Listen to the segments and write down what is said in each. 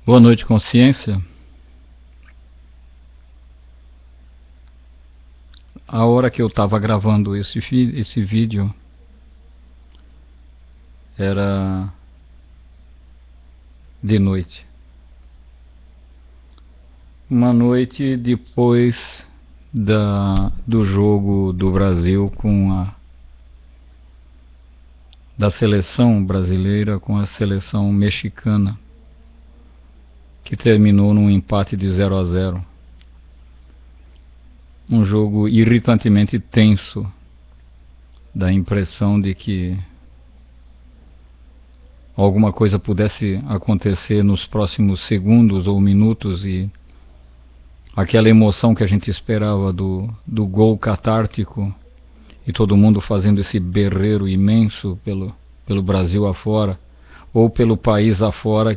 Boa noite, consciência. A hora que eu estava gravando esse vídeo era de noite. Uma noite depois do jogo do Brasil da seleção brasileira com a seleção mexicana, que terminou num empate de 0-0. Um jogo irritantemente tenso, dá a impressão de que alguma coisa pudesse acontecer nos próximos segundos ou minutos e aquela emoção que a gente esperava do gol catártico e todo mundo fazendo esse berreiro imenso pelo Brasil afora, ou pelo país afora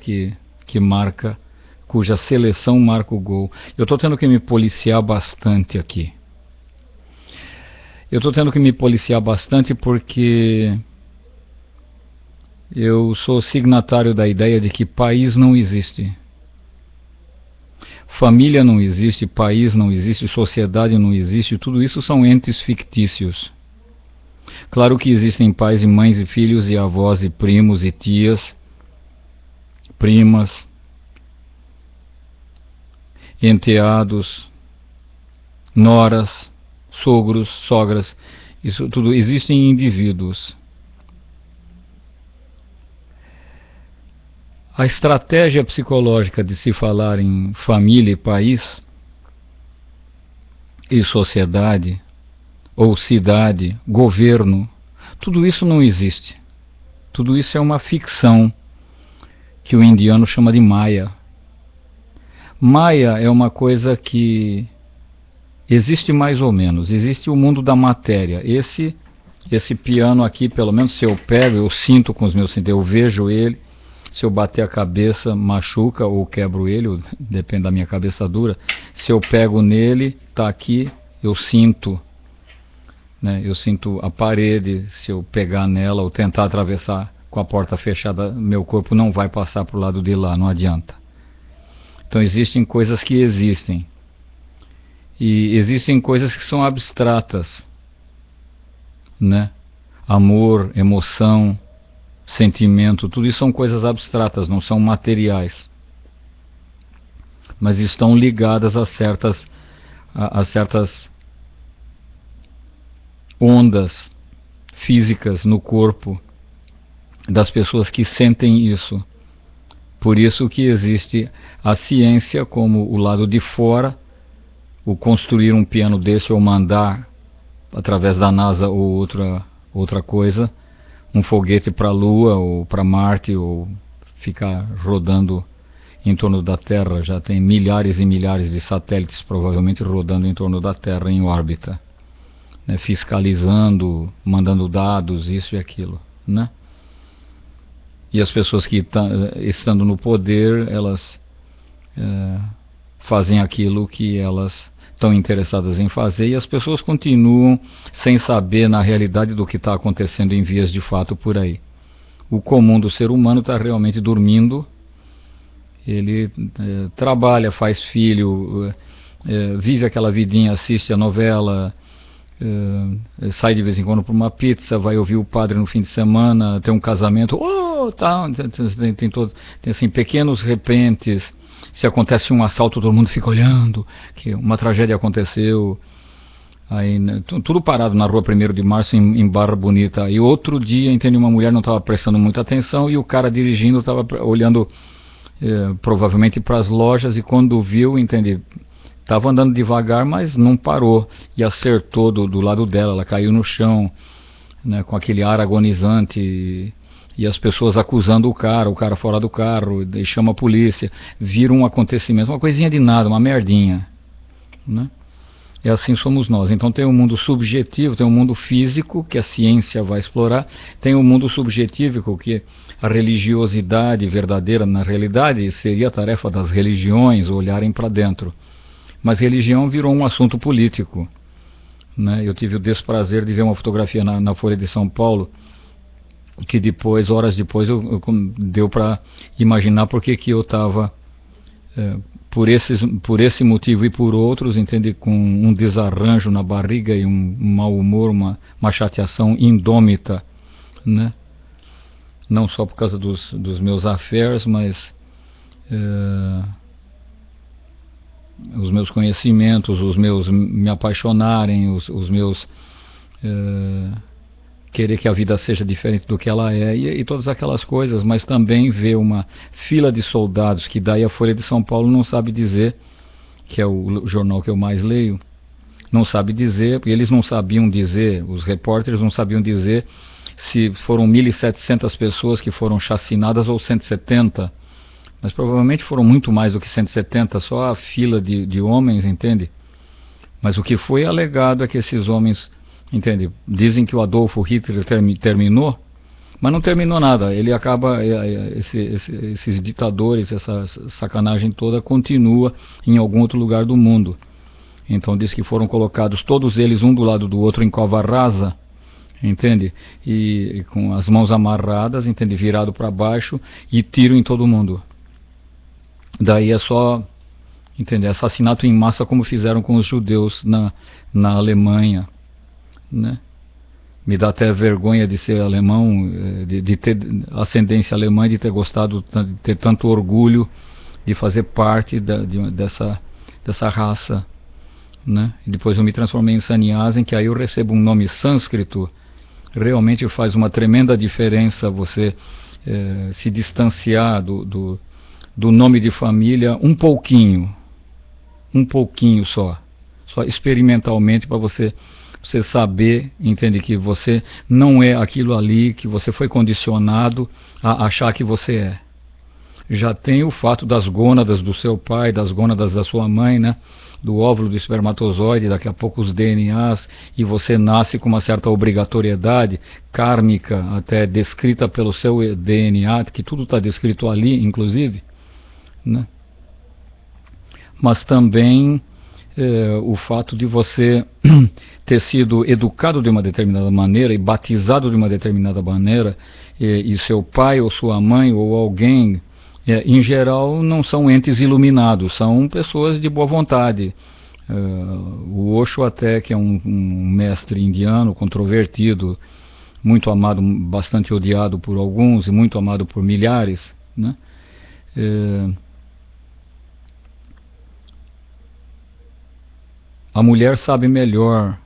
cuja seleção marca o gol. Eu estou tendo que me policiar bastante aqui. Eu estou tendo que me policiar bastante porque eu sou signatário da ideia de que país não existe. Família não existe, país não existe, sociedade não existe, tudo isso são entes fictícios. Claro que existem pais e mães e filhos e avós e primos e tias, primas, enteados, noras, sogros, sogras, isso tudo existem indivíduos. A estratégia psicológica de se falar em família e país e sociedade ou cidade, governo, tudo isso não existe. Tudo isso é uma ficção que o indiano chama de Maya. Maya é uma coisa que existe mais ou menos, existe o mundo da matéria. Esse piano aqui, pelo menos se eu pego, eu sinto com os meus sentidos, eu vejo ele, se eu bater a cabeça machuca ou quebro ele, depende da minha cabeça dura. Se eu pego nele, está aqui, eu sinto, né? Eu sinto a parede, se eu pegar nela ou tentar atravessar com a porta fechada, meu corpo não vai passar para o lado de lá, não adianta. Então existem coisas que existem. E existem coisas que são abstratas, né? Amor, emoção, sentimento, tudo isso são coisas abstratas, não são materiais. Mas estão ligadas a certas ondas físicas no corpo das pessoas que sentem isso. Por isso que existe a ciência como o lado de fora, o construir um piano desse ou mandar através da NASA ou outra coisa, um foguete para a Lua ou para Marte ou ficar rodando em torno da Terra. Já tem milhares e milhares de satélites provavelmente rodando em torno da Terra em órbita, né, fiscalizando, mandando dados, isso e aquilo, né? E as pessoas que estando no poder, elas fazem aquilo que elas estão interessadas em fazer, e as pessoas continuam sem saber na realidade do que está acontecendo em vias de fato por aí. O comum do ser humano está realmente dormindo, ele trabalha, faz filho, vive aquela vidinha, assiste a novela, sai de vez em quando para uma pizza, vai ouvir o padre no fim de semana, tem um casamento, tem assim, pequenos repentes. Se acontece um assalto, todo mundo fica olhando, que uma tragédia aconteceu, aí, tudo parado na rua 1º de março em Barra Bonita. E outro dia, entende, uma mulher não estava prestando muita atenção e o cara dirigindo estava olhando provavelmente para as lojas, e quando viu, entende, estava andando devagar, mas não parou e acertou do lado dela, ela caiu no chão, né, com aquele ar agonizante. E as pessoas acusando o cara fora do carro, e chama a polícia, vira um acontecimento, uma coisinha de nada, uma merdinha, né? E assim somos nós. Então tem um mundo subjetivo, tem um mundo físico, que a ciência vai explorar, tem um mundo subjetivo, que a religiosidade verdadeira, na realidade, seria a tarefa das religiões olharem para dentro. Mas religião virou um assunto político, né? Eu tive o desprazer de ver uma fotografia na Folha de São Paulo, que depois, horas depois, deu para imaginar por que eu estava por esse motivo e por outros, entende, com um desarranjo na barriga e um mau humor, uma chateação indômita, né? Não só por causa dos meus affairs, mas os meus conhecimentos, os meus me apaixonarem, os meus querer que a vida seja diferente do que ela é, e todas aquelas coisas, mas também ver uma fila de soldados, que daí a Folha de São Paulo não sabe dizer, que é o jornal que eu mais leio, não sabe dizer, porque eles não sabiam dizer, os repórteres não sabiam dizer se foram 1.700 pessoas que foram chacinadas ou 170, mas provavelmente foram muito mais do que 170, só a fila de homens, entende? Mas o que foi alegado é que esses homens, entende, dizem que o Adolfo Hitler terminou, mas não terminou nada. Ele acaba, esses ditadores, essa sacanagem toda continua em algum outro lugar do mundo. Então diz que foram colocados todos eles um do lado do outro em cova rasa, entende? E com as mãos amarradas, entende, virado para baixo, e tiro em todo mundo. Daí é só, entende, assassinato em massa, como fizeram com os judeus na Alemanha, né? Me dá até vergonha de ser alemão, de ter ascendência alemã, de ter gostado, de ter tanto orgulho de fazer parte dessa raça, né? E depois eu me transformei em sannyasi, que aí eu recebo um nome sânscrito. Realmente faz uma tremenda diferença você se distanciar do nome de família um pouquinho só experimentalmente, para você saber, entende, que você não é aquilo ali, que você foi condicionado a achar que você é. Já tem o fato das gônadas do seu pai, das gônadas da sua mãe, né? Do óvulo, do espermatozoide, daqui a pouco os DNAs, e você nasce com uma certa obrigatoriedade kármica, até descrita pelo seu DNA, que tudo está descrito ali, inclusive, né? Mas também o fato de você ter sido educado de uma determinada maneira e batizado de uma determinada maneira, e seu pai ou sua mãe ou alguém, em geral, não são entes iluminados, são pessoas de boa vontade. O Osho até, que é um mestre indiano controvertido, muito amado, bastante odiado por alguns e muito amado por milhares, né? A mulher sabe melhor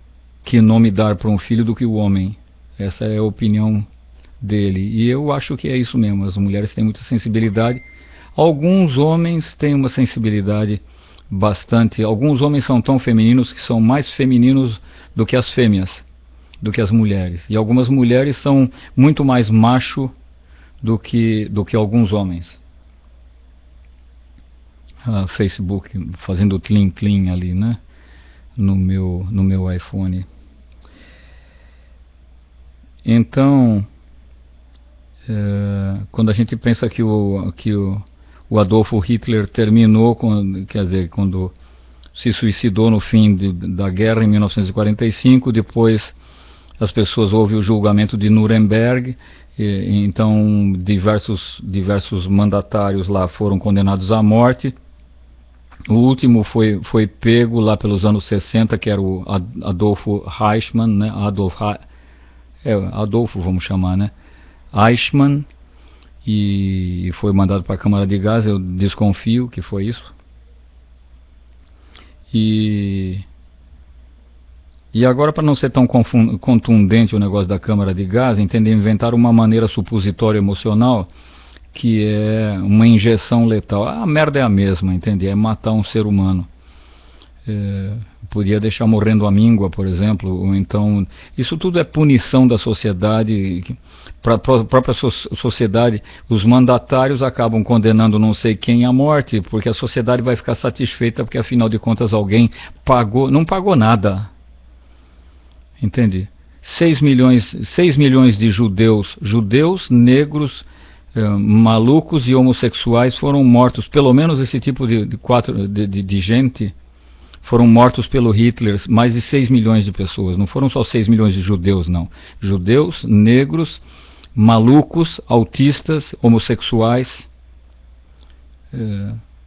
que nome dar para um filho do que o homem. Essa é a opinião dele. E eu acho que é isso mesmo. As mulheres têm muita sensibilidade. Alguns homens têm uma sensibilidade bastante... Alguns homens são tão femininos que são mais femininos do que as fêmeas, do que as mulheres. E algumas mulheres são muito mais macho do que alguns homens. Facebook fazendo clean ali, né? No meu iPhone. Então, quando a gente pensa que o Adolfo Hitler terminou, quer dizer, quando se suicidou no fim da guerra em 1945, depois as pessoas ouvem o julgamento de Nuremberg, então diversos mandatários lá foram condenados à morte. O último foi pego lá pelos anos 60, que era o Adolfo Eichmann, né? Adolfo vamos chamar, né? Eichmann, e foi mandado para a Câmara de Gás. Eu desconfio que foi isso. E agora, para não ser tão contundente o negócio da Câmara de Gás, entendem, inventar uma maneira supositória emocional, que é uma injeção letal. A merda é a mesma, entende? É matar um ser humano. Podia deixar morrendo a míngua, por exemplo, ou então... Isso tudo é punição da sociedade. Para a própria sociedade, os mandatários acabam condenando não sei quem à morte, porque a sociedade vai ficar satisfeita, porque afinal de contas alguém não pagou nada. Entende? 6 milhões de judeus, negros, malucos e homossexuais foram mortos. Pelo menos esse tipo de gente foram mortos pelo Hitler. Mais de 6 milhões de pessoas. Não foram só 6 milhões de judeus, não. Judeus, negros, malucos, autistas, homossexuais.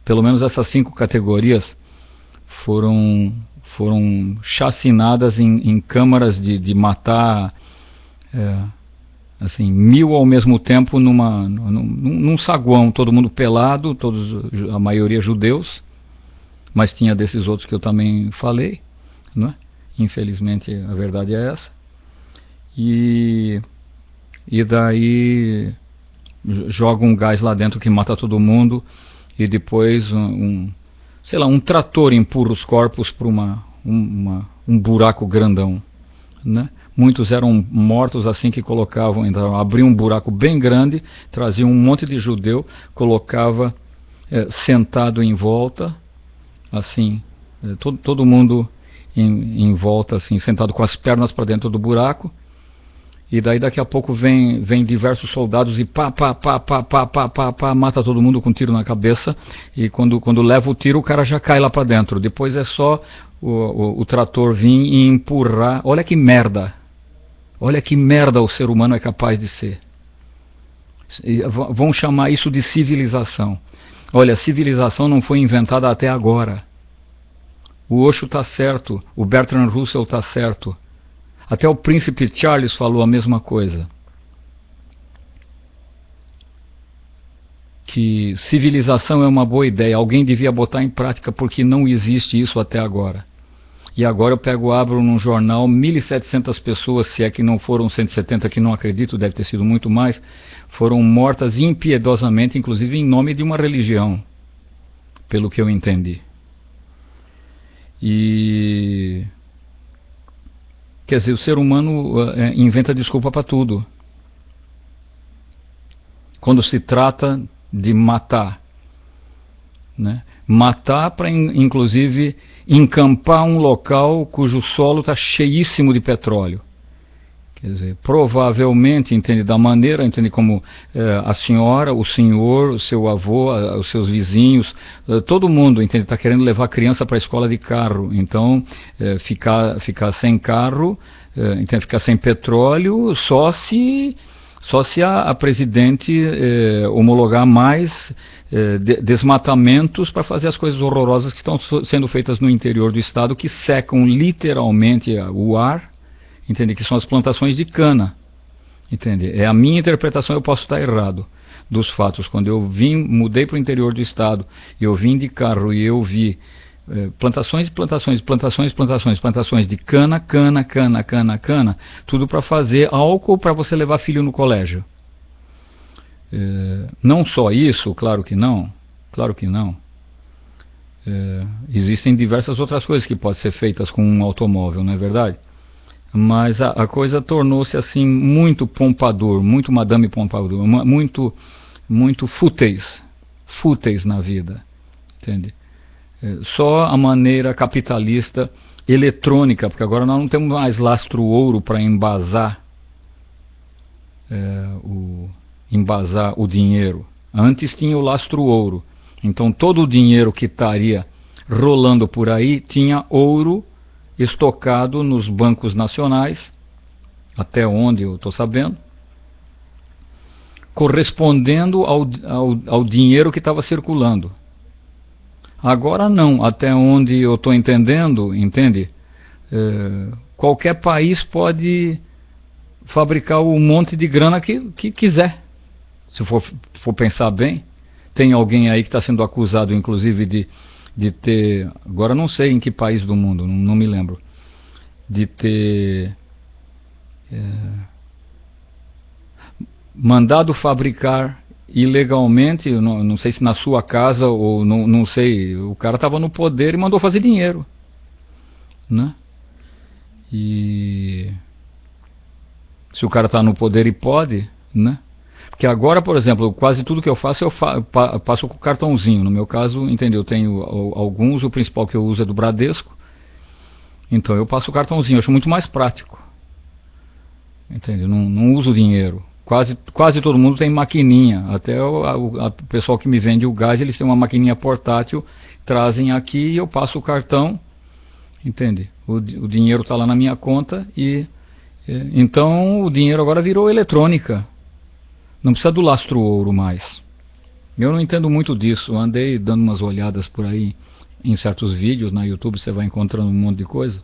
pelo menos essas 5 categorias foram chacinadas em câmaras de matar assim, 1000 ao mesmo tempo num saguão, todo mundo pelado, a maioria judeus, mas tinha desses outros que eu também falei, né? Infelizmente a verdade é essa. E daí joga um gás lá dentro que mata todo mundo, e depois sei lá, um trator empurra os corpos para um buraco grandão, né? Muitos eram mortos assim que colocavam, então, abriam um buraco bem grande, traziam um monte de judeu, colocava sentado em volta, assim, todo mundo em volta, assim, sentado com as pernas para dentro do buraco. E daí daqui a pouco vem diversos soldados e pá, mata todo mundo com um tiro na cabeça. E quando leva o tiro, o cara já cai lá para dentro. Depois é só o trator vir e empurrar. Olha que merda o ser humano é capaz de ser. E vão chamar isso de civilização. Olha, civilização não foi inventada até agora. O Osho está certo, o Bertrand Russell está certo. Até o príncipe Charles falou a mesma coisa. Que civilização é uma boa ideia. Alguém devia botar em prática porque não existe isso até agora. E agora eu abro num jornal, 1.700 pessoas, se é que não foram 170, que não acredito, deve ter sido muito mais, foram mortas impiedosamente, inclusive em nome de uma religião, pelo que eu entendi. E... quer dizer, o ser humano inventa desculpa para tudo. Quando se trata de matar, né? Matar para, inclusive, encampar um local cujo solo está cheíssimo de petróleo. Quer dizer, provavelmente, entende, da maneira, entende, como a senhora, o senhor, o seu avô, os seus vizinhos, todo mundo, entende, está querendo levar a criança para a escola de carro. Então, ficar sem carro, entende, ficar sem petróleo, só se a presidente homologar mais desmatamentos para fazer as coisas horrorosas que estão sendo feitas no interior do estado, que secam literalmente o ar, entende? Que são as plantações de cana, entende? É a minha interpretação, eu posso estar errado, dos fatos. Quando eu mudei para o interior do estado, eu vim de carro e eu vi plantações de cana, tudo para fazer álcool para você levar filho no colégio. Não só isso, claro que não. Existem diversas outras coisas que podem ser feitas com um automóvel, não é verdade? Mas a coisa tornou-se assim muito Pompadour, muito Madame Pompadour, muito fúteis na vida, entende? Só a maneira capitalista eletrônica, porque agora nós não temos mais lastro-ouro para embasar o dinheiro. Antes tinha o lastro-ouro. Então todo o dinheiro que estaria rolando por aí tinha ouro estocado nos bancos nacionais, até onde eu estou sabendo, correspondendo ao dinheiro que estava circulando. Agora não, até onde eu estou entendendo, entende? Qualquer país pode fabricar um monte de grana que quiser. Se for pensar bem, tem alguém aí que está sendo acusado, inclusive, de ter, agora não sei em que país do mundo, não me lembro, de ter mandado fabricar ilegalmente, não sei se na sua casa ou não sei, o cara estava no poder e mandou fazer dinheiro, né? E se o cara está no poder e pode, né? Porque agora, por exemplo, quase tudo que eu faço, passo com cartãozinho. No meu caso, entendeu? Eu tenho alguns, o principal que eu uso é do Bradesco. Então eu passo o cartãozinho, eu acho muito mais prático. Entendeu? Não uso dinheiro. Quase todo mundo tem maquininha. Até o pessoal que me vende o gás, eles têm uma maquininha portátil, trazem aqui e eu passo o cartão. Entende? O dinheiro está lá na minha conta e então o dinheiro agora virou eletrônica. Não precisa do lastro-ouro mais. Eu não entendo muito disso, andei dando umas olhadas por aí em certos vídeos na YouTube, você vai encontrando um monte de coisa.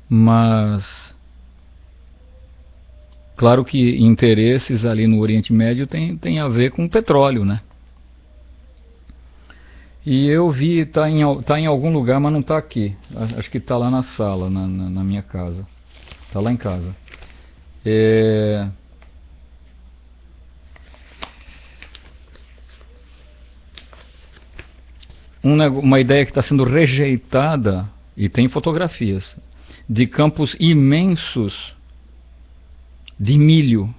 Mas claro que interesses ali no Oriente Médio tem a ver com petróleo, né? E eu vi, tá em algum lugar, mas não está aqui. Acho que está lá na sala, na minha casa. Está lá em casa. É... Uma ideia que está sendo rejeitada, e tem fotografias, de campos imensos de milho.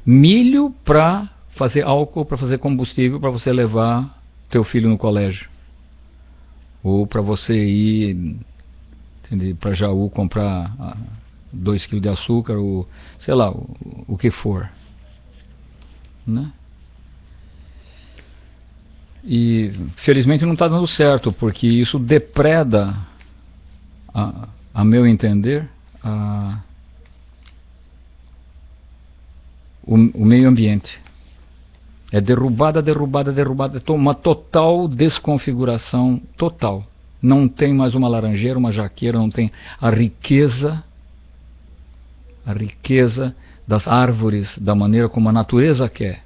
Milho para fazer álcool, para fazer combustível, para você levar teu filho no colégio. Ou para você ir para Jaú comprar 2 kg de açúcar, ou sei lá, o que for. Né? E felizmente não está dando certo, porque isso depreda, a meu entender, o meio ambiente. É derrubada, uma total desconfiguração total. Não tem mais uma laranjeira, uma jaqueira, não tem a riqueza das árvores, da maneira como a natureza quer.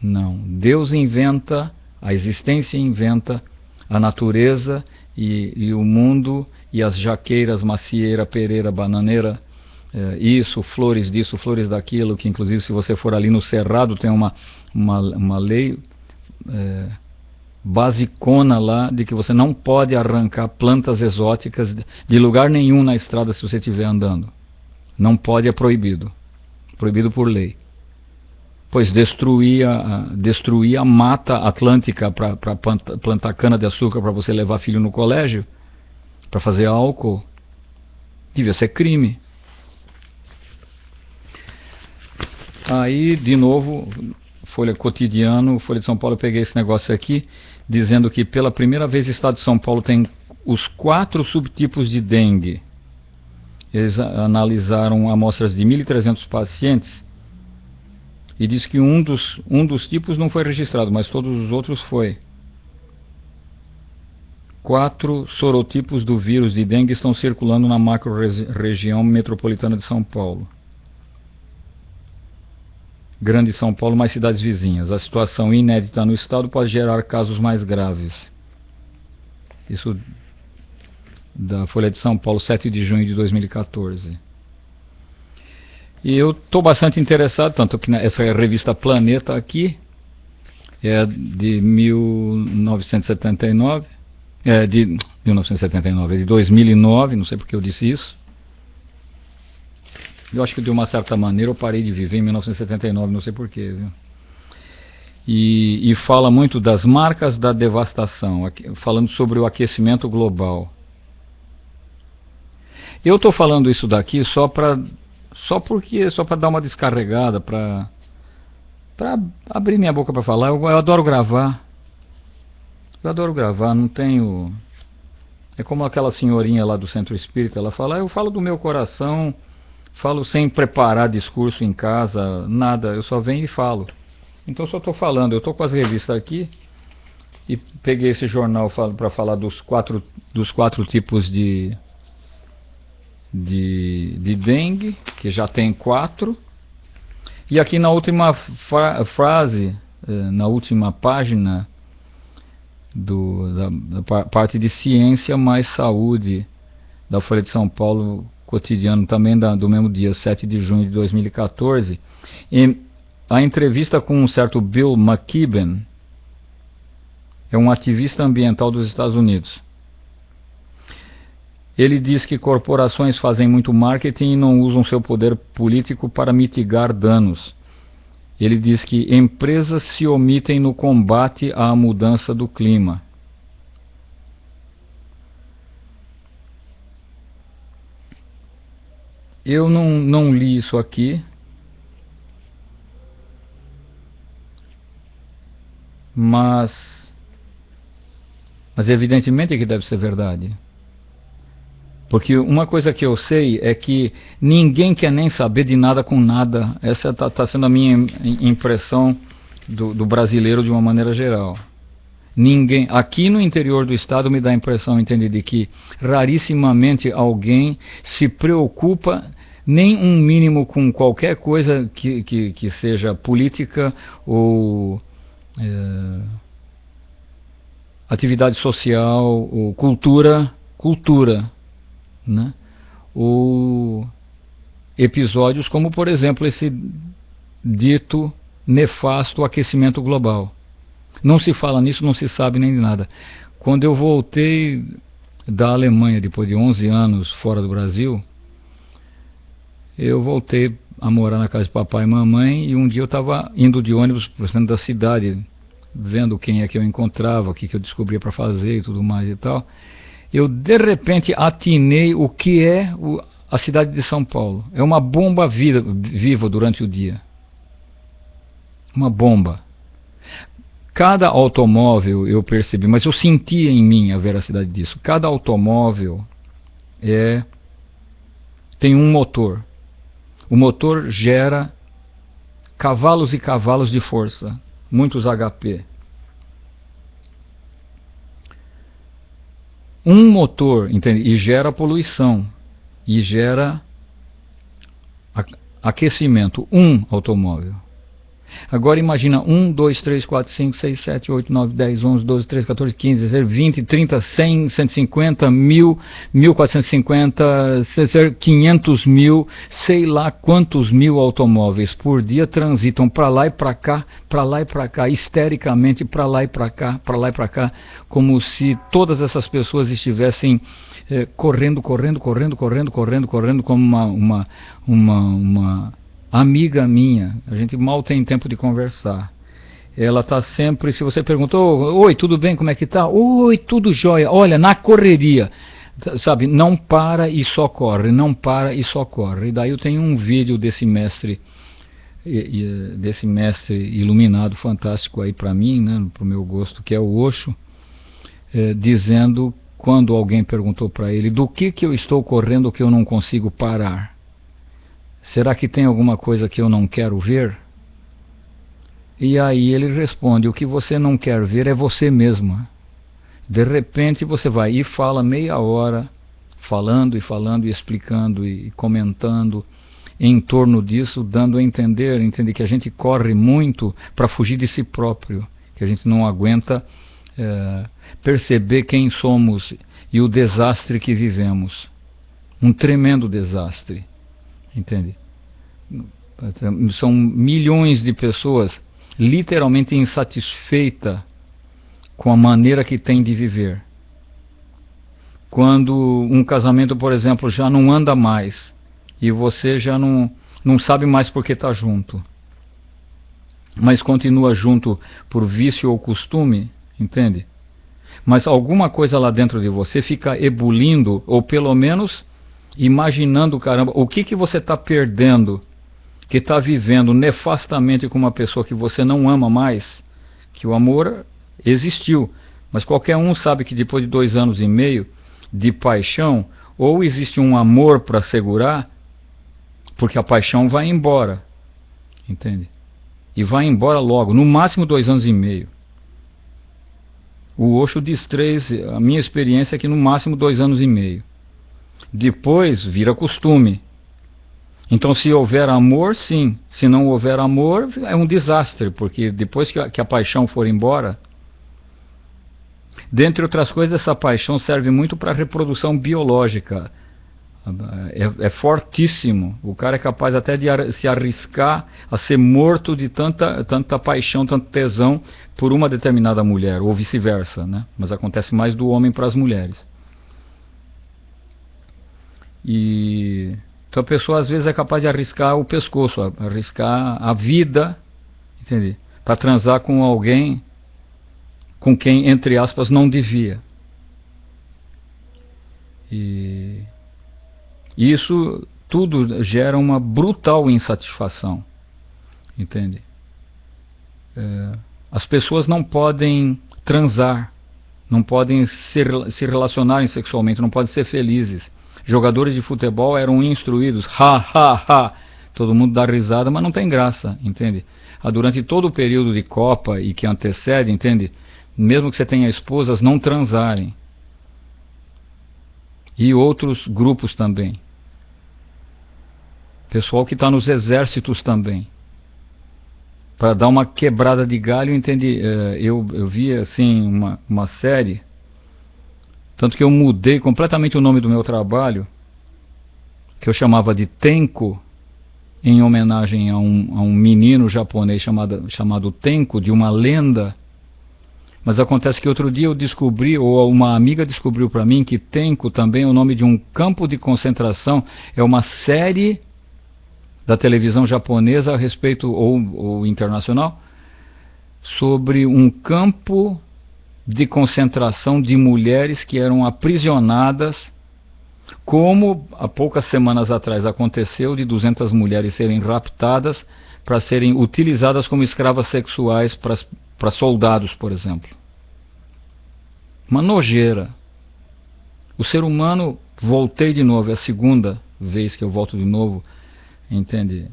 Não, Deus inventa, a existência inventa, a natureza e o mundo, e as jaqueiras, macieira, pereira, bananeira, isso, flores disso, flores daquilo, que inclusive se você for ali no Cerrado tem uma lei basicona lá de que você não pode arrancar plantas exóticas de lugar nenhum na estrada se você estiver andando. Não pode, é proibido. Proibido por lei. Pois destruir a mata atlântica para plantar cana de açúcar para você levar filho no colégio, para fazer álcool, devia ser crime. Aí, de novo, Folha Cotidiano, Folha de São Paulo, eu peguei esse negócio aqui, dizendo que pela primeira vez o estado de São Paulo tem os 4 subtipos de dengue. Eles analisaram amostras de 1.300 pacientes e diz que um dos tipos não foi registrado, mas todos os outros foi. 4 sorotipos do vírus de dengue estão circulando na macro-região metropolitana de São Paulo. Grande São Paulo, mais cidades vizinhas. A situação inédita no estado pode gerar casos mais graves. Isso da Folha de São Paulo, 7 de junho de 2014. E eu estou bastante interessado, tanto que essa revista Planeta aqui é de 1979, é de 2009, não sei porque eu disse isso. Eu acho que de uma certa maneira eu parei de viver em 1979, não sei porquê, viu? E fala muito das marcas da devastação, falando sobre o aquecimento global. Eu estou falando isso daqui só para dar uma descarregada, para abrir minha boca para falar. Eu adoro gravar. Não tenho... É como aquela senhorinha lá do Centro Espírita, ela fala, eu falo do meu coração, falo sem preparar discurso em casa, nada, eu só venho e falo. Então só estou falando, eu estou com as revistas aqui e peguei esse jornal para falar dos quatro tipos de dengue, que já tem 4. E aqui na última frase, na última página da parte de ciência mais saúde da Folha de São Paulo Cotidiano, também do mesmo dia, 7 de junho de 2014, a entrevista com um certo Bill McKibben, é um ativista ambiental dos Estados Unidos. Ele diz que corporações fazem muito marketing e não usam seu poder político para mitigar danos. Ele diz que empresas se omitem no combate à mudança do clima. Eu não li isso aqui, mas evidentemente que deve ser verdade. Porque uma coisa que eu sei é que ninguém quer nem saber de nada com nada. Essa está sendo a minha impressão do brasileiro de uma maneira geral. Ninguém, aqui no interior do estado me dá a impressão, entende, de que rarissimamente alguém se preocupa nem um mínimo com qualquer coisa que seja política ou atividade social ou cultura, né? Ou episódios como, por exemplo, esse dito nefasto aquecimento global. Não se fala nisso, não se sabe nem de nada. Quando eu voltei da Alemanha, depois de 11 anos fora do Brasil, eu voltei a morar na casa de papai e mamãe, e um dia eu estava indo de ônibus para o centro da cidade, vendo quem é que eu encontrava, o que eu descobria para fazer e tudo mais e tal. Eu, de repente, atinei o que é a cidade de São Paulo. É uma bomba viva durante o dia. Uma bomba. Cada automóvel, eu percebi, mas eu sentia em mim a veracidade disso. Cada automóvel tem um motor. O motor gera cavalos e cavalos de força, muitos HP. Um motor, entende? E gera poluição, e gera aquecimento, um automóvel. Agora imagina 1, 2, 3, 4, 5, 6, 7, 8, 9, 10, 11, 12, 13, 14, 15, 16, 20, 30, 100, 150, 1000, 1450, 500 mil, sei lá quantos mil automóveis por dia transitam para lá e para cá, histericamente para lá e para cá, como se todas essas pessoas estivessem correndo, como uma amiga minha. A gente mal tem tempo de conversar. Ela está sempre, se você perguntou, oi, tudo bem, como é que tá? Oi, tudo jóia. Olha, na correria, sabe, não para e só corre, não para e só corre. E daí eu tenho um vídeo desse mestre iluminado, fantástico aí para mim, né, para o meu gosto, que é o Osho, dizendo, quando alguém perguntou para ele, do que eu estou correndo que eu não consigo parar? Será que tem alguma coisa que eu não quero ver? E aí ele responde, o que você não quer ver é você mesma. De repente você vai e fala meia hora, falando e explicando e comentando em torno disso, dando a entender que a gente corre muito para fugir de si próprio, que a gente não aguenta perceber quem somos e o desastre que vivemos. Um tremendo desastre. Entende? São milhões de pessoas literalmente insatisfeitas com a maneira que tem de viver. Quando um casamento, por exemplo, já não anda mais e você já não sabe mais por que está junto, mas continua junto por vício ou costume, entende? Mas alguma coisa lá dentro de você fica ebulindo, ou pelo menos imaginando, caramba, o que você está perdendo, que está vivendo nefastamente com uma pessoa que você não ama mais, que o amor existiu, mas qualquer um sabe que depois de 2 anos e meio de paixão, ou existe um amor para segurar, porque a paixão vai embora, entende? E vai embora logo, no máximo 2 anos e meio. O Osho diz 3, a minha experiência é que no máximo 2 anos e meio. Depois vira costume. Então, se houver amor, sim. Se não houver amor, é um desastre, porque depois que a paixão for embora, dentre outras coisas, essa paixão serve muito para a reprodução biológica. É fortíssimo. O cara é capaz até de se arriscar a ser morto de tanta paixão, tanto tesão por uma determinada mulher, ou vice-versa, né? Mas acontece mais do homem para as mulheres. Então a pessoa às vezes é capaz de arriscar o pescoço, arriscar a vida, entende? Para transar com alguém com quem, entre aspas, não devia. E isso tudo gera uma brutal insatisfação, entende? As pessoas não podem transar, não podem se relacionarem sexualmente, não podem ser felizes. Jogadores de futebol eram instruídos, ha, ha, ha. Todo mundo dá risada, mas não tem graça, entende? Durante todo o período de Copa e que antecede, entende? Mesmo que você tenha esposas, não transarem. E outros grupos também. Pessoal que está nos exércitos também. Para dar uma quebrada de galho, entende? Eu vi assim uma série, tanto que eu mudei completamente o nome do meu trabalho, que eu chamava de Tenko, em homenagem a um menino japonês chamado Tenko, de uma lenda. Mas acontece que outro dia eu descobri, ou uma amiga descobriu para mim, que Tenko também é o nome de um campo de concentração, é uma série da televisão japonesa a respeito, ou internacional, sobre um campo de concentração de mulheres que eram aprisionadas, como há poucas semanas atrás aconteceu, de 200 mulheres serem raptadas para serem utilizadas como escravas sexuais para soldados, por exemplo. Uma nojeira. O ser humano, voltei de novo, é a segunda vez que eu volto de novo, entende?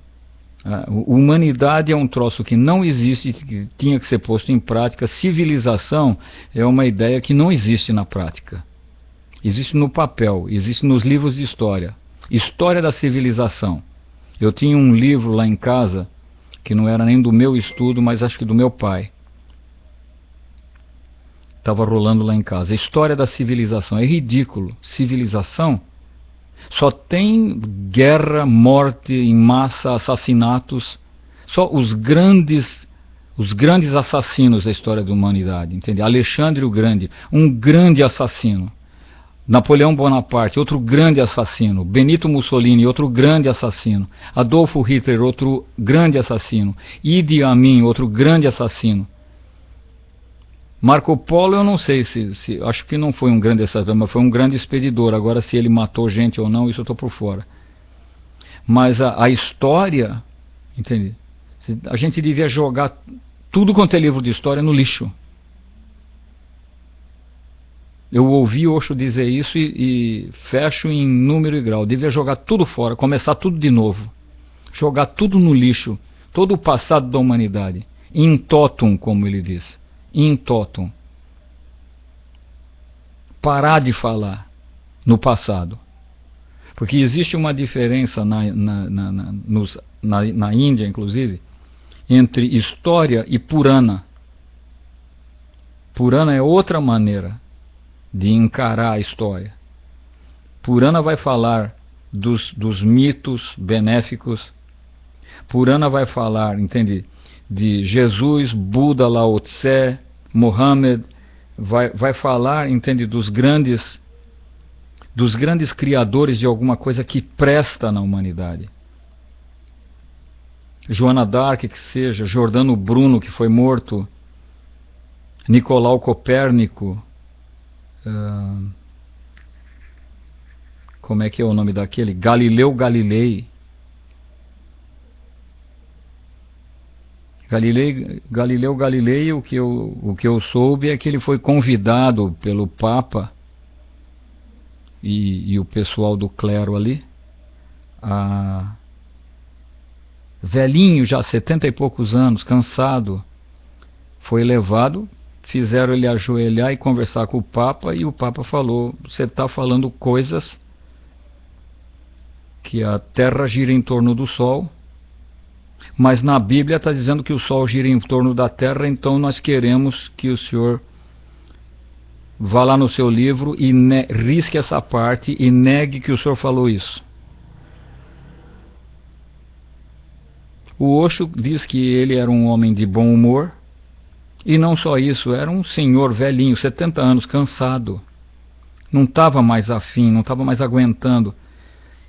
A humanidade é um troço que não existe, que tinha que ser posto em prática. Civilização é uma ideia que não existe na prática. Existe no papel, existe nos livros de história. História da civilização. Eu tinha um livro lá em casa, que não era nem do meu estudo, mas acho que do meu pai. Estava rolando lá em casa. História da civilização. É ridículo. Civilização só tem guerra, morte em massa, assassinatos. Só os grandes assassinos da história da humanidade, entende? Alexandre o Grande, um grande assassino. Napoleão Bonaparte, outro grande assassino. Benito Mussolini, outro grande assassino. Adolfo Hitler, outro grande assassino. Idi Amin, outro grande assassino. Marco Polo, eu não sei se acho que não foi um grande assassino, mas foi um grande expedidor. Agora, se ele matou gente ou não, isso eu estou por fora. Mas a história, entende? A gente devia jogar tudo quanto é livro de história no lixo. Eu ouvi Osho dizer isso e fecho em número e grau. Devia jogar tudo fora, começar tudo de novo. Jogar tudo no lixo, todo o passado da humanidade. In totum, como ele diz. In totum. Parar de falar no passado. Porque existe uma diferença na Índia, inclusive, entre história e Purana. Purana é outra maneira de encarar a história. Purana vai falar dos mitos benéficos. Purana vai falar, entende, de Jesus, Buda, Lao Tse, Mohammed. Vai falar, entende, dos grandes criadores de alguma coisa que presta na humanidade. Joana d'Arc, que seja, Giordano Bruno, que foi morto, Nicolau Copérnico, como é que é o nome daquele? Galileu Galilei. Galileu Galilei, o que eu soube é que ele foi convidado pelo Papa e o pessoal do clero ali, velhinho já, 70 e poucos anos, cansado, foi levado, fizeram ele ajoelhar e conversar com o Papa, e o Papa falou: você está falando coisas que a Terra gira em torno do Sol, mas na Bíblia está dizendo que o Sol gira em torno da Terra, então nós queremos que o senhor vá lá no seu livro e risque essa parte e negue que o senhor falou isso. O Osho diz que ele era um homem de bom humor, e não só isso, era um senhor velhinho, 70 anos, cansado, não estava mais afim, não estava mais aguentando.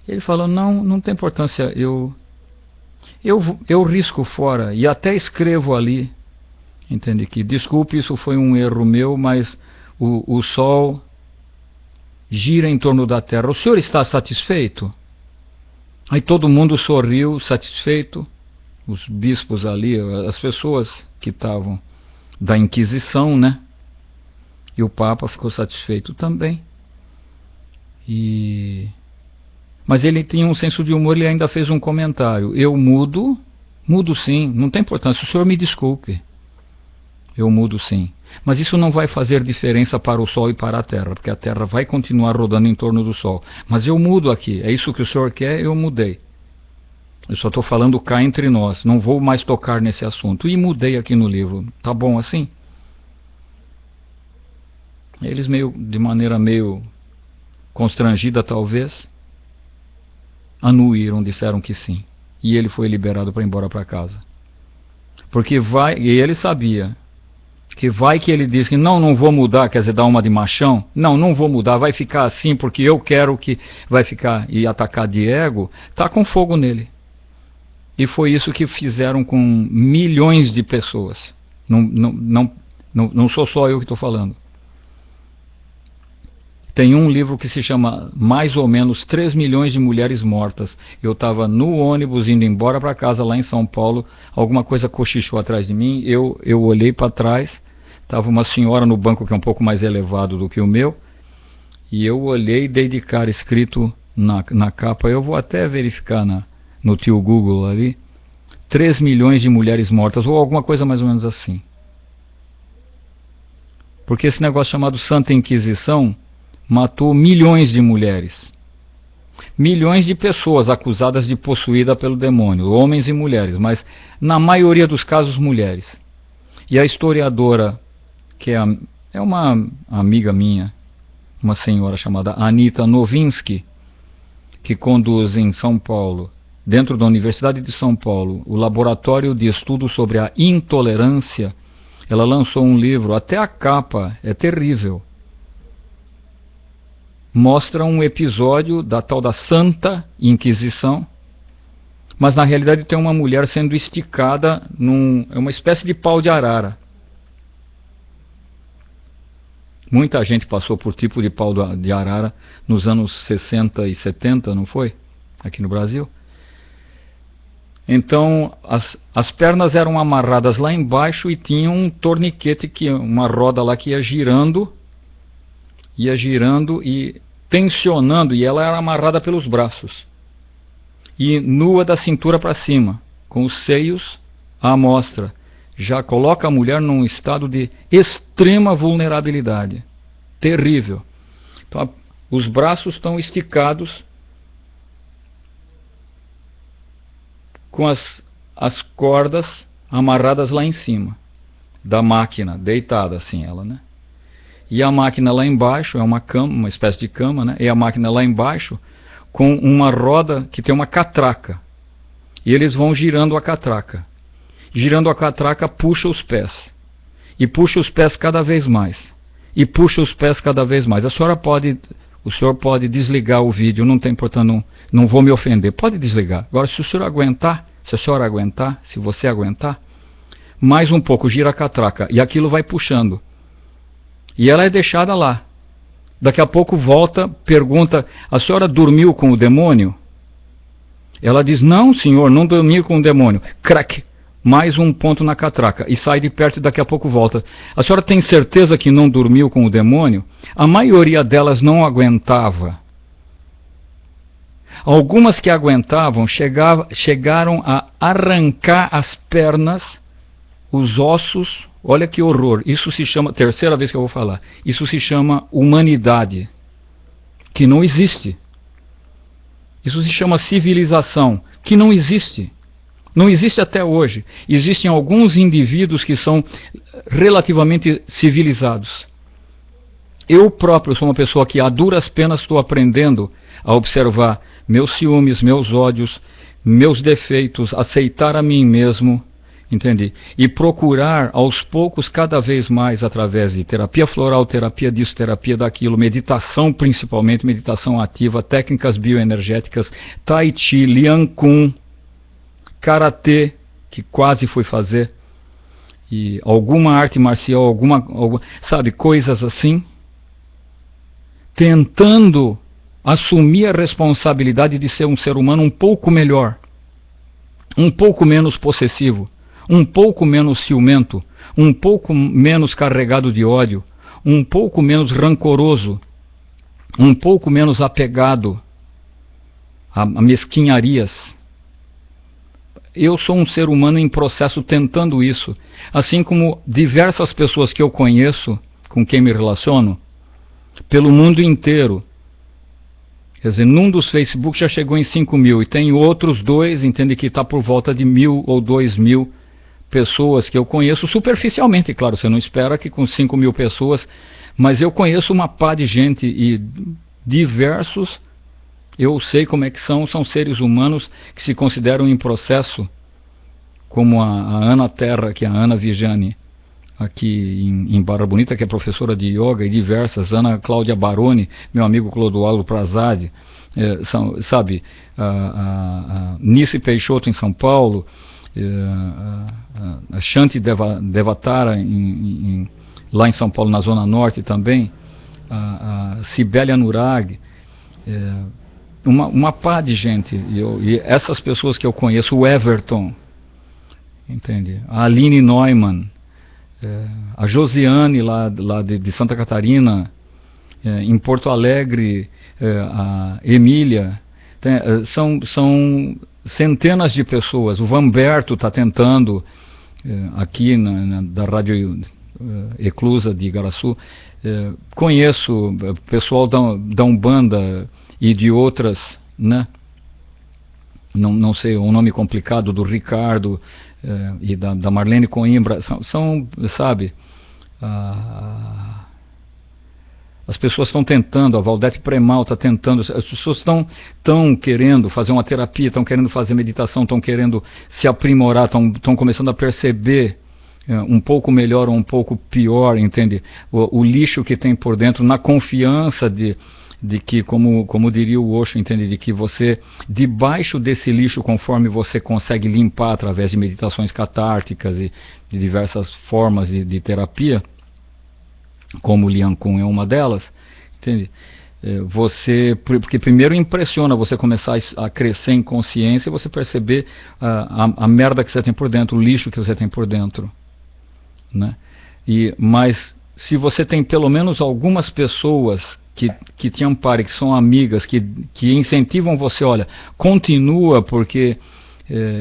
Ele falou: não tem importância, eu risco fora e até escrevo ali, entende, que desculpe, isso foi um erro meu, mas o Sol gira em torno da Terra, o senhor está satisfeito? Aí todo mundo sorriu, satisfeito, os bispos ali, as pessoas que estavam da Inquisição, né? E o Papa ficou satisfeito também. E Mas ele tinha um senso de humor, ele ainda fez um comentário. Eu mudo sim, não tem importância, o senhor me desculpe. Eu mudo sim. Mas isso não vai fazer diferença para o Sol e para a Terra, porque a Terra vai continuar rodando em torno do Sol. Mas eu mudo aqui, é isso que o senhor quer, eu mudei. Eu só estou falando cá entre nós, não vou mais tocar nesse assunto. E mudei aqui no livro, tá bom assim? Eles de maneira meio constrangida talvez, anuíram, disseram que sim. E ele foi liberado para ir embora para casa. Porque e ele sabia, que ele disse que não vou mudar, quer dizer, dar uma de machão. Não vou mudar, vai ficar assim porque eu quero que vai ficar e atacar de ego, tá com fogo nele. E foi isso que fizeram com milhões de pessoas. Não sou só eu que estou falando. Tem um livro que se chama mais ou menos 3 milhões de mulheres mortas. Eu estava no ônibus indo embora para casa lá em São Paulo, alguma coisa cochichou atrás de mim, eu olhei para trás, estava uma senhora no banco que é um pouco mais elevado do que o meu, e eu olhei e dei de cara escrito na capa, eu vou até verificar no tio Google ali, 3 milhões de mulheres mortas, ou alguma coisa mais ou menos assim. Porque esse negócio chamado Santa Inquisição matou milhões de mulheres. Milhões de pessoas acusadas de possuída pelo demônio, homens e mulheres, mas na maioria dos casos mulheres. E a historiadora, que é uma amiga minha, uma senhora chamada Anita Novinsky, que conduz em São Paulo, dentro da Universidade de São Paulo, o Laboratório de Estudo sobre a Intolerância, ela lançou um livro, até a capa é terrível. Mostra um episódio da tal da Santa Inquisição, mas na realidade tem uma mulher sendo esticada é uma espécie de pau de arara. Muita gente passou por tipo de pau de arara nos anos 60 e 70, não foi? Aqui no Brasil. Então as pernas eram amarradas lá embaixo e tinha um torniquete, uma roda lá que ia girando e tensionando, e ela era amarrada pelos braços. E nua da cintura para cima, com os seios à mostra. Já coloca a mulher num estado de extrema vulnerabilidade. Terrível. Então, os braços estão esticados, com as cordas amarradas lá em cima da máquina, deitada assim ela, né? E a máquina lá embaixo é uma cama, uma espécie de cama, né? E a máquina lá embaixo com uma roda que tem uma catraca. E eles vão girando a catraca. Girando a catraca, puxa os pés. E puxa os pés cada vez mais. E puxa os pés cada vez mais. O senhor pode desligar o vídeo, não tem importância, não vou me ofender. Pode desligar. Agora, se a senhora aguentar, se você aguentar, mais um pouco, gira a catraca. E aquilo vai puxando. E ela é deixada lá. Daqui a pouco volta, pergunta, a senhora dormiu com o demônio? Ela diz, não senhor, não dormi com o demônio. Crack, mais um ponto na catraca. E sai de perto e daqui a pouco volta. A senhora tem certeza que não dormiu com o demônio? A maioria delas não aguentava. Algumas que aguentavam chegaram a arrancar as pernas, os ossos. Olha que horror, isso se chama, terceira vez que eu vou falar, isso se chama humanidade, que não existe. Isso se chama civilização, que não existe. Não existe até hoje. Existem alguns indivíduos que são relativamente civilizados. Eu próprio sou uma pessoa que a duras penas estou aprendendo a observar meus ciúmes, meus ódios, meus defeitos, aceitar a mim mesmo, entende? E procurar aos poucos, cada vez mais, através de terapia floral, terapia disso, terapia daquilo, meditação principalmente, meditação ativa, técnicas bioenergéticas, Tai Chi, Lian Kun, Karatê, que quase fui fazer, e alguma arte marcial, alguma sabe, coisas assim, tentando assumir a responsabilidade de ser um ser humano um pouco melhor, um pouco menos possessivo, um pouco menos ciumento, um pouco menos carregado de ódio, um pouco menos rancoroso, um pouco menos apegado. a mesquinharias. Eu sou um ser humano em processo tentando isso, assim como diversas pessoas que eu conheço, com quem me relaciono, pelo mundo inteiro. Quer dizer, num dos Facebook já chegou em 5.000 e tem outros dois, entende, que está por volta de 1.000 ou 2.000 pessoas que eu conheço superficialmente. Claro, você não espera que com 5.000 pessoas, mas eu conheço uma pá de gente e diversos, eu sei como é que são seres humanos que se consideram em processo, como a Ana Terra, que é a Ana Vigiani, aqui em Barra Bonita, que é professora de yoga, e diversas, Ana Cláudia Baroni, meu amigo Clodoaldo Prazade, sabe, a Nice Peixoto em São Paulo, a Shanti Devatara lá em São Paulo, na Zona Norte também, a Cibele Anurag, uma pá de gente, e essas pessoas que eu conheço, o Everton, entende? A Aline Neumann, a Josiane lá de Santa Catarina, em Porto Alegre, a Emília, são centenas de pessoas. O Vamberto está tentando, aqui da Rádio Eclusa de Igaraçu, conheço pessoal da Umbanda e de outras, né? Não sei o nome complicado, do Ricardo e da Marlene Coimbra, sabe, as pessoas estão tentando, a Valdete Premal está tentando, as pessoas estão querendo fazer uma terapia, estão querendo fazer meditação, estão querendo se aprimorar, estão começando a perceber um pouco melhor ou um pouco pior, entende? O lixo que tem por dentro, na confiança de que, como diria o Osho, entende? De que você, debaixo desse lixo, conforme você consegue limpar através de meditações catárticas e de diversas formas de terapia, como o Lian Kun é uma delas, entende? Porque primeiro impressiona você começar a crescer em consciência e você perceber a merda que você tem por dentro, o lixo que você tem por dentro, né? Mas se você tem pelo menos algumas pessoas que te amparem, que são amigas, que incentivam você, olha, continua, porque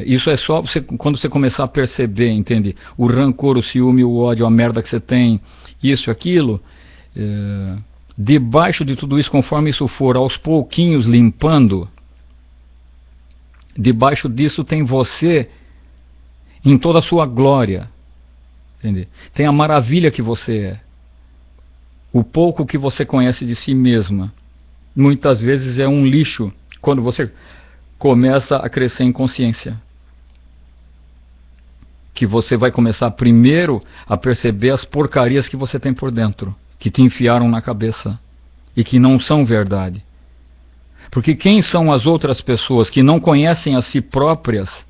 isso é só quando você começar a perceber, entende? O rancor, o ciúme, o ódio, a merda que você tem, isso, aquilo, debaixo de tudo isso, conforme isso for aos pouquinhos limpando, debaixo disso tem você em toda a sua glória, entende? Tem a maravilha que você é. O pouco que você conhece de si mesma, muitas vezes é um lixo quando você começa a crescer em consciência. Que você vai começar primeiro a perceber as porcarias que você tem por dentro, que te enfiaram na cabeça e que não são verdade. Porque quem são as outras pessoas que não conhecem a si próprias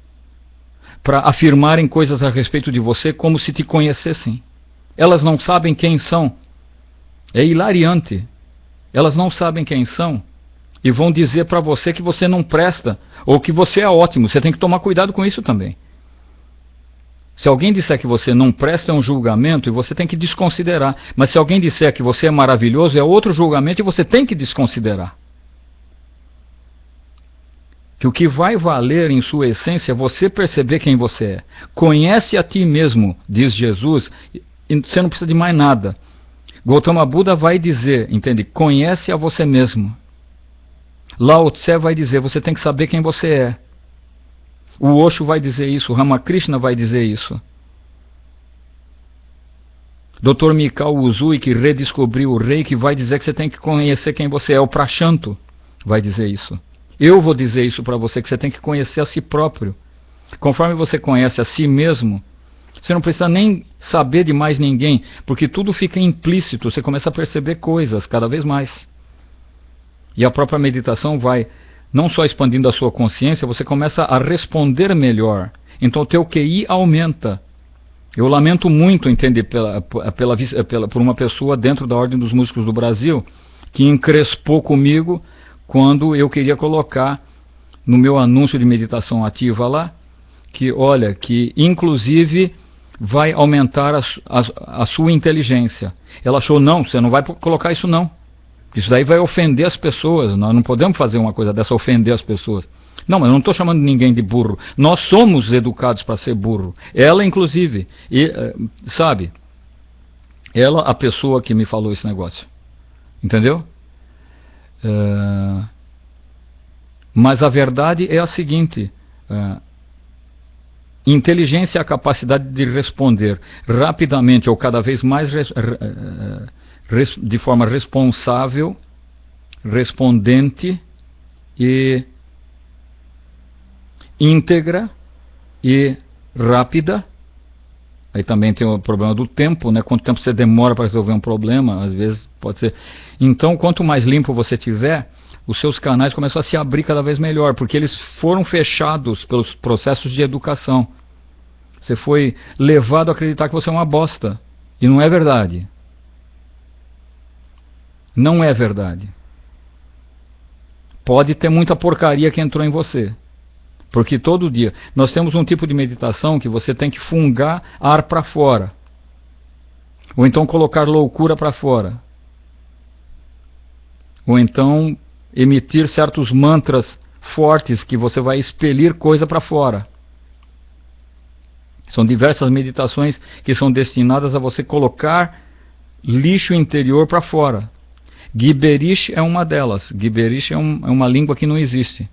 para afirmarem coisas a respeito de você como se te conhecessem? Elas não sabem quem são. É hilariante. Elas não sabem quem são e vão dizer para você que você não presta ou que você é ótimo. Você tem que tomar cuidado com isso também. Se alguém disser que você não presta, é um julgamento e você tem que desconsiderar. Mas se alguém disser que você é maravilhoso, é outro julgamento e você tem que desconsiderar. Que o que vai valer em sua essência é você perceber quem você é. Conhece a ti mesmo, diz Jesus, e você não precisa de mais nada. Gautama Buda vai dizer, entende? Conhece a você mesmo. Lao Tse vai dizer, você tem que saber quem você é. O Osho vai dizer isso, o Ramakrishna vai dizer isso. Dr. Mikao Usui, que redescobriu o Reiki, vai dizer que você tem que conhecer quem você é. O Prashanto vai dizer isso. Eu vou dizer isso para você, que você tem que conhecer a si próprio. Conforme você conhece a si mesmo, você não precisa nem saber de mais ninguém, porque tudo fica implícito, você começa a perceber coisas cada vez mais. E a própria meditação vai não só expandindo a sua consciência, você começa a responder melhor. Então o teu QI aumenta. Eu lamento muito, entende, por uma pessoa dentro da Ordem dos Músicos do Brasil, que encrespou comigo quando eu queria colocar no meu anúncio de meditação ativa lá, que olha, que inclusive vai aumentar a sua inteligência. Ela achou, não, você não vai colocar isso não. Isso daí vai ofender as pessoas. Nós não podemos fazer uma coisa dessa, ofender as pessoas. Não, mas eu não estou chamando ninguém de burro. Nós somos educados para ser burro. Ela, inclusive. E, sabe? Ela, a pessoa que me falou esse negócio. Entendeu? Mas a verdade é a seguinte. Inteligência é a capacidade de responder rapidamente ou cada vez mais de forma responsável, respondente e íntegra e rápida. Aí também tem o problema do tempo, né? Quanto tempo você demora para resolver um problema, às vezes pode ser. Então, quanto mais limpo você tiver, os seus canais começam a se abrir cada vez melhor, porque eles foram fechados pelos processos de educação. Você foi levado a acreditar que você é uma bosta. E não é verdade. Não é verdade. Pode ter muita porcaria que entrou em você. Porque todo dia nós temos um tipo de meditação que você tem que fungar ar para fora. Ou então colocar loucura para fora. Ou então emitir certos mantras fortes que você vai expelir coisa para fora. São diversas meditações que são destinadas a você colocar lixo interior para fora. Giberish é uma delas. Giberish é uma língua que não existe.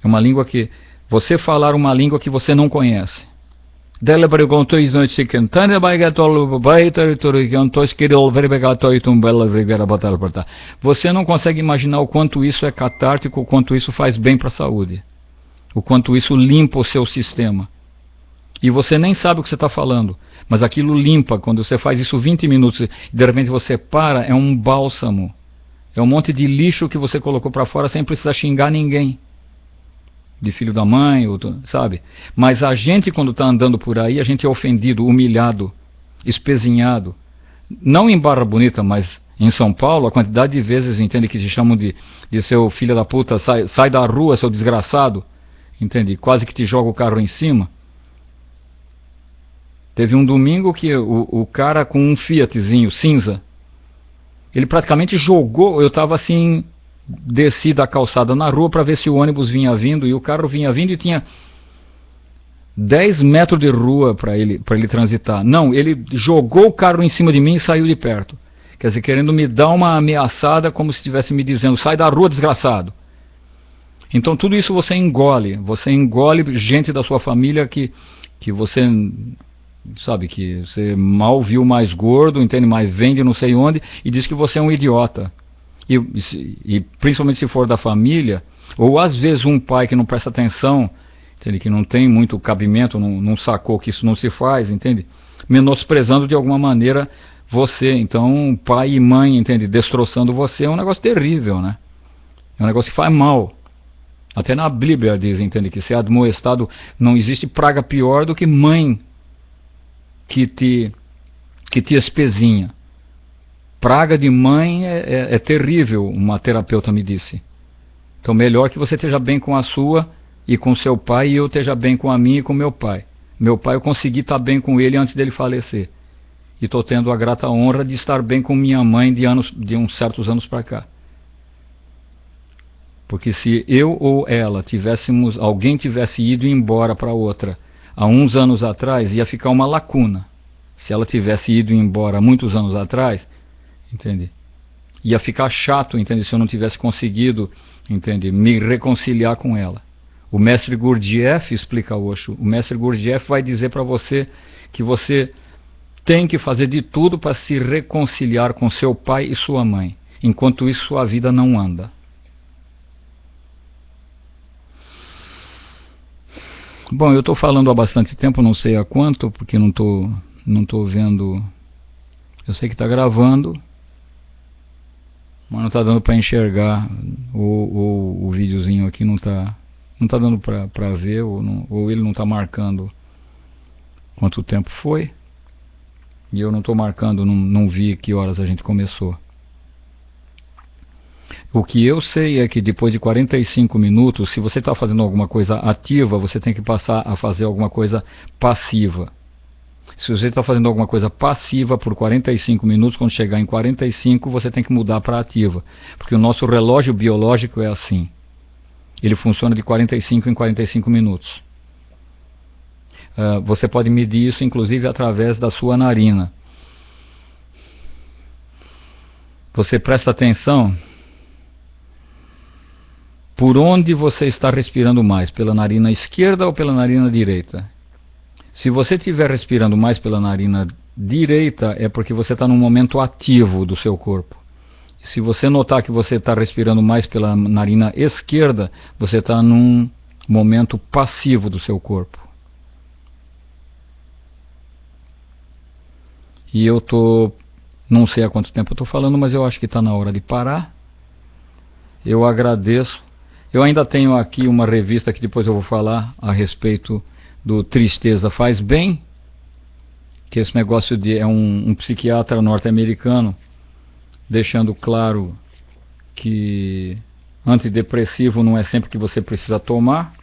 É uma língua que... Você falar uma língua que você não conhece. Você não consegue imaginar o quanto isso é catártico, o quanto isso faz bem para a saúde. O quanto isso limpa o seu sistema. E você nem sabe o que você está falando. Mas aquilo limpa, quando você faz isso 20 minutos e de repente você para, é um bálsamo. É um monte de lixo que você colocou para fora sem precisar xingar ninguém. De filho da mãe, sabe? Mas a gente, quando está andando por aí, a gente é ofendido, humilhado, espezinhado. Não em Barra Bonita, mas em São Paulo, a quantidade de vezes, entende, que te chamam de seu filho da puta, sai da rua, seu desgraçado, entende? Quase que te joga o carro em cima. Teve um domingo que o cara com um Fiatzinho cinza, ele praticamente jogou, eu estava assim... Desci da calçada na rua para ver se o ônibus vinha vindo, e o carro vinha vindo e tinha 10 metros de rua para ele transitar. Não, ele jogou o carro em cima de mim e saiu de perto. Quer dizer, querendo me dar uma ameaçada, como se estivesse me dizendo, sai da rua, desgraçado. Então tudo isso você engole gente da sua família que você, sabe, que você mal viu mais gordo, entende, mais vende não sei onde, e diz que você é um idiota. E principalmente se for da família, ou às vezes um pai que não presta atenção, entende? Que não tem muito cabimento, não sacou que isso não se faz, entende? Menosprezando de alguma maneira você. Então, pai e mãe, entende? Destroçando você é um negócio terrível, né? É um negócio que faz mal. Até na Bíblia diz, entende? Que se é admoestado, não existe praga pior do que mãe que te espezinha. Praga de mãe é terrível, uma terapeuta me disse. Então melhor que você esteja bem com a sua e com seu pai, e eu esteja bem com a minha e com meu pai. Meu pai, eu consegui estar bem com ele antes dele falecer. E estou tendo a grata honra de estar bem com minha mãe de uns certos anos para cá. Porque se eu ou ela alguém tivesse ido embora para outra há uns anos atrás, ia ficar uma lacuna. Se ela tivesse ido embora muitos anos atrás, entende? Ia ficar chato, entende? Se eu não tivesse conseguido, entende, me reconciliar com ela. O mestre Gurdjieff, explica Osho, o mestre Gurdjieff vai dizer para você que você tem que fazer de tudo para se reconciliar com seu pai e sua mãe. Enquanto isso, sua vida não anda. Bom, eu estou falando há bastante tempo, não sei há quanto, porque não estou vendo. Eu sei que está gravando, mas não está dando para enxergar o videozinho aqui, não está dando para ver, ou ele não está marcando quanto tempo foi. E eu não estou marcando, não vi que horas a gente começou. O que eu sei é que depois de 45 minutos, se você está fazendo alguma coisa ativa, você tem que passar a fazer alguma coisa passiva. Se você está fazendo alguma coisa passiva por 45 minutos, quando chegar em 45, você tem que mudar para ativa. Porque o nosso relógio biológico é assim. Ele funciona de 45 em 45 minutos. Você pode medir isso, inclusive, através da sua narina. Você presta atenção por onde você está respirando mais, pela narina esquerda ou pela narina direita. Se você estiver respirando mais pela narina direita, é porque você está num momento ativo do seu corpo. Se você notar que você está respirando mais pela narina esquerda, você está num momento passivo do seu corpo. E eu não sei há quanto tempo eu estou falando, mas eu acho que está na hora de parar. Eu agradeço. Eu ainda tenho aqui uma revista que depois eu vou falar a respeito do Tristeza Faz Bem, que esse negócio é um psiquiatra norte-americano, deixando claro que antidepressivo não é sempre que você precisa tomar,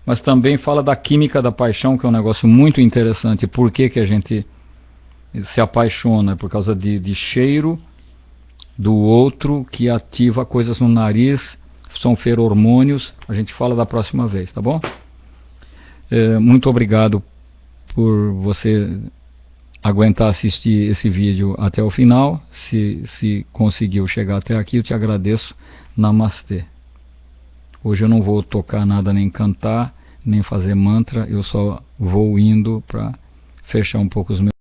mas também fala da química da paixão, que é um negócio muito interessante. Por que a gente se apaixona? Por causa de cheiro do outro que ativa coisas no nariz, são feromônios. A gente fala da próxima vez, tá bom? Muito obrigado por você aguentar assistir esse vídeo até o final. Se conseguiu chegar até aqui, eu te agradeço. Namastê. Hoje eu não vou tocar nada, nem cantar, nem fazer mantra. Eu só vou indo para fechar um pouco os meus